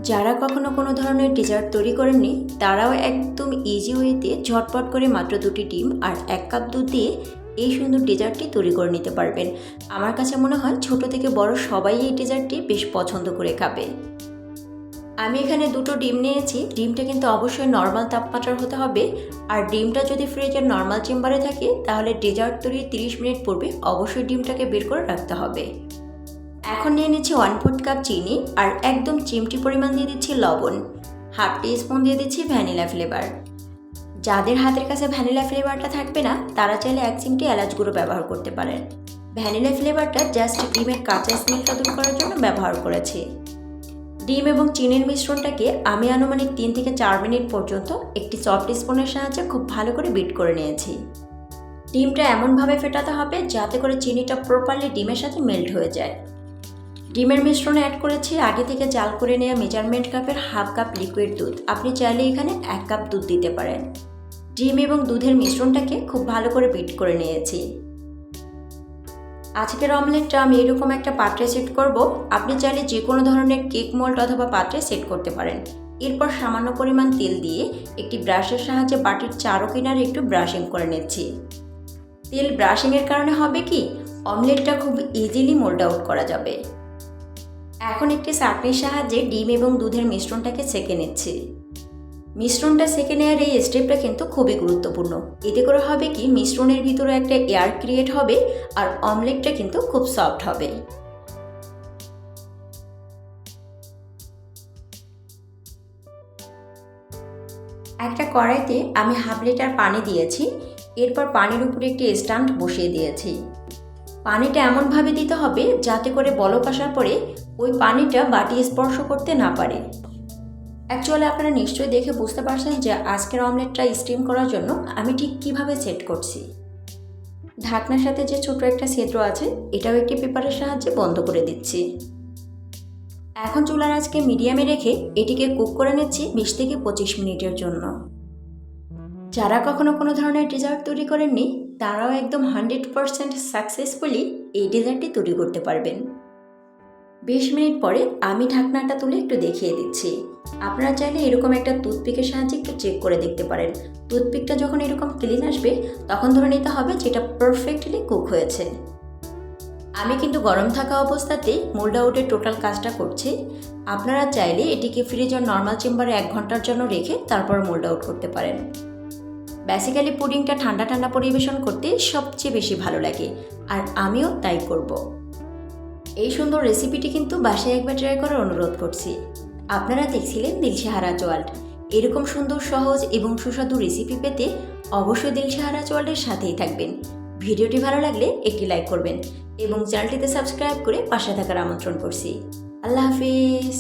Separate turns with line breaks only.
যারা কখনো কোনো ধরনের ডেজার্ট তৈরি করেননি তারাও একদম ইজি ওয়েতে ঝটপট করে মাত্র 2টি ডিম আর 1 কাপ দুধ দিয়ে এই সুন্দর ডেজার্টটি তৈরি করে নিতে পারবেন। আমার কাছে মনে হয় ছোট থেকে বড় সবাই এই ডেজার্টটি বেশ পছন্দ করে খাবে। আমি এখানে 2টো ডিম নিয়েছি। ডিমটা কিন্তু অবশ্যই নর্মাল তাপমাত্রার হতে হবে, আর ডিমটা যদি ফ্রিজের নর্মাল চেম্বারে থাকে তাহলে ডেজার্ট তৈরির 30 মিনিট পূর্বে অবশ্যই ডিমটাকে বের করে রাখতে হবে। এখন নিয়ে নিচ্ছি 1/4 কাপ চিনি আর একদম চিমটি পরিমাণ দিয়ে দিচ্ছি লবণ, হাফ টিস্পুন দিয়ে দিচ্ছি ভ্যানিলা ফ্লেভার। যাদের হাতের কাছে ভ্যানিলা ফ্লেভারটা থাকবে না তারা চাইলে 1 চিমটি এলাচ গুঁড়ো ব্যবহার করতে পারেন। ভ্যানিলা ফ্লেভারটা জাস্ট ডিমের কাঁচা স্মেলটা দূর করার জন্য ব্যবহার করেছি। ডিম এবং চিনির মিশ্রণটাকে আমি আনুমানিক 3 থেকে 4 মিনিট পর্যন্ত একটি সফট স্পুনের সাহায্যে খুব ভালো করে বিট করে নিয়েছি। ডিমটা এমনভাবে ফেটাতে হবে যাতে করে চিনিটা প্রপারলি ডিমের সাথে মেল্ট হয়ে যায়। ডিমের মিশ্রণে অ্যাড করেছি আগে থেকে জাল করে নেওয়া মেজারমেন্ট কাপের হাফ কাপ লিকুইড দুধ। আপনি চাইলে এখানে 1 কাপ দুধ দিতে পারেন। ডিম এবং দুধের মিশ্রণটাকে খুব ভালো করে বিট করে নিয়েছি। আজকের অমলেটটা আমি এরকম একটা পাত্রে সেট করব। আপনি চাইলে যে কোনো ধরনের কেক মোল্ড অথবা পাত্রে সেট করতে পারেন। এরপর সামান্য পরিমাণ তেল দিয়ে একটি ব্রাশের সাহায্যে বাটির চারো কিনারে একটু ব্রাশিং করে নিচ্ছি। তেল ব্রাশিংয়ের কারণে হবে কি, অমলেটটা খুব ইজিলি মোল্ড আউট করা যাবে। এখন একটি ছাঁকনির সাহায্যে ডিম এবং দুধের মিশ্রণটাকে সেঁকে নিচ্ছি। মিশ্রণটা সেঁকে নেওয়ার এই স্টেপটা কিন্তু খুবই গুরুত্বপূর্ণ। এতে করে হবে কি, মিশ্রণের ভিতরে একটা এয়ার ক্রিয়েট হবে আর অমলেটটা কিন্তু খুব সফট হবে। একটা কড়াইতে আমি হাফ লিটার পানি দিয়েছি। এরপর পানির উপরে একটি স্ট্যান্ড বসিয়ে দিয়েছি। পানিটা এমনভাবে দিতে হবে যাতে করে বলক আসার পরে ওই পানিটা বাটি স্পর্শ করতে না পারে। অ্যাকচুয়ালি আপনারা নিশ্চয়ই দেখে বুঝতে পারছেন যে আজকের অমলেটটা স্টিম করার জন্য আমি ঠিক কিভাবে সেট করছি। ঢাকনার সাথে যে ছোট একটা ছিদ্র আছে এটাও একটি পেপারের সাহায্যে বন্ধ করে দিচ্ছি। এখন চুলার আঁচকে মিডিয়ামে রেখে এটিকে কুক করে নিচ্ছি 20 থেকে 25 মিনিটের জন্য। যারা কখনো কোনো ধরনের ডেজার্ট তৈরি করেননি তারাও একদম 100% সাকসেসফুলি এই ডেজার্টটি তৈরি করতে পারবেন। 20 মিনিট পরে আমি ঢাকনাটা তুলে একটু দেখিয়ে দিচ্ছি। আপনারা চাইলে এরকম একটা টুথপিকের সাহায্যে একটু চেক করে দেখতে পারেন। টুথপিকটা যখন এরকম ক্লিন আসবে তখন ধরে নিতে হবে যেটা পারফেক্টলি কুক হয়েছে। আমি কিন্তু গরম থাকা অবস্থাতেই মোল্ড আউটের টোটাল কাজটা করছি। আপনারা চাইলে এটিকে ফ্রিজের নর্মাল চেম্বারে 1 ঘন্টার জন্য রেখে তারপর মোল্ড আউট করতে পারেন। বেসিক্যালি পুডিংটা ঠান্ডা ঠান্ডা পরিবেশন করতে সবচেয়ে বেশি ভালো লাগে, আর আমিও তাই করব। এই সুন্দর রেসিপিটি কিন্তু বাসায় একবার ট্রাই করার অনুরোধ করছি। আপনারা দেখছিলেন দিলশাহারাজ ওয়ার্ল্ড। এরকম সুন্দর, সহজ এবং সুস্বাদু রেসিপি পেতে অবশ্যই দিলশাহারাজ ওয়ার্ল্ডের সাথেই থাকবেন। ভিডিওটি ভালো লাগলে একটি লাইক করবেন এবং চ্যানেলটিতে সাবস্ক্রাইব করে পাশে থাকার আমন্ত্রণ করছি। আল্লাহ হাফিজ।